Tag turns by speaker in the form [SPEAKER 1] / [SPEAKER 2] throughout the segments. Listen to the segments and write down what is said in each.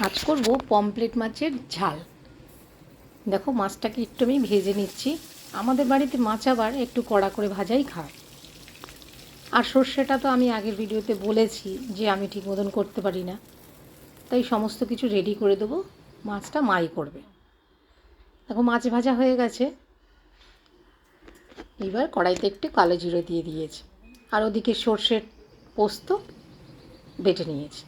[SPEAKER 1] আজ করব পমফ্রেট মাছের ঝাল। দেখো মাছটাকে একটু আমি ভেজে নিচ্ছি। আমাদের বাড়িতে মাছ আবার একটু কড়া করে ভাজাই খায়। আর সর্ষেটা তো আমি আগের ভিডিওতে বলেছি যে আমি ঠিক মতন করতে পারি না, তাই সমস্ত কিছু রেডি করে দেবো, মাছটা মাই করবে। দেখো মাছ ভাজা হয়ে গেছে, এবার কড়াইতে একটু কালো জিরে দিয়ে দিয়েছি, আর ওদিকে সর্ষের পোস্ত বেটে নিয়েছি।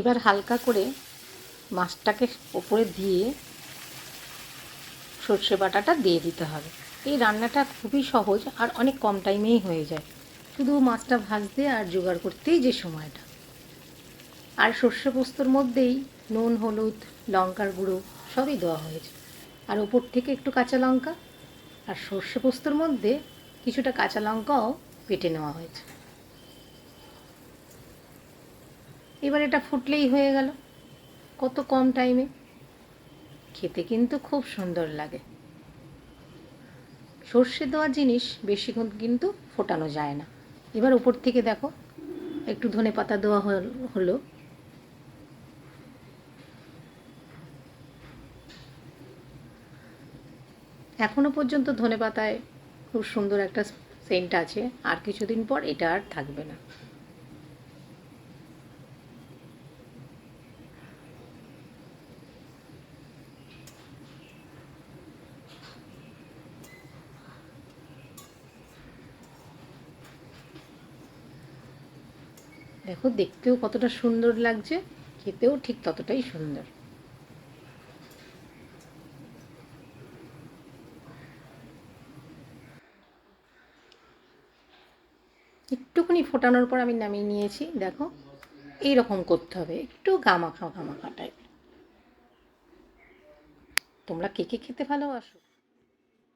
[SPEAKER 1] এবার হালকা করে মাছটাকে ওপরে দিয়ে সর্ষে বাটাটা দিয়ে দিতে হবে। এই রান্নাটা খুবই সহজ আর অনেক কম টাইমেই হয়ে যায়, শুধু মাছটা ভাজতে আর জোগাড় করতেই যে সময়টা। আর সর্ষে পোস্তর মধ্যেই নুন, হলুদ, লঙ্কার গুঁড়ো সবই দেওয়া হয়েছে, আর ওপর থেকে একটু কাঁচা লঙ্কা, আর সর্ষে পোস্তর মধ্যে কিছুটা কাঁচা লঙ্কাও বেটে নেওয়া হয়েছে। এবার এটা ফুটলেই হয়ে গেল, কত কম টাইমে। খেতে কিন্তু খুব সুন্দর লাগে। সর্ষে দেওয়া জিনিস বেশিক্ষণ কিন্তু ফোটানো যায় না। এবার উপর থেকে দেখো একটু ধনেপাতা দেওয়া হলো। এখনো পর্যন্ত ধনেপাতায় খুব সুন্দর একটা সেন্ট আছে, আর কিছুদিন পর এটা আর থাকবে না। দেখো দেখতেও কতটা সুন্দর লাগছে, খেতেও ঠিক ততটাই সুন্দর। একটুখানি ফোটানোর পর আমি নামিয়ে নিয়েছি। দেখো এই রকম করতে হবে, একটু গামাখা গামাখা টাইপ। তোমরা কে কে খেতে ভালোবাসো?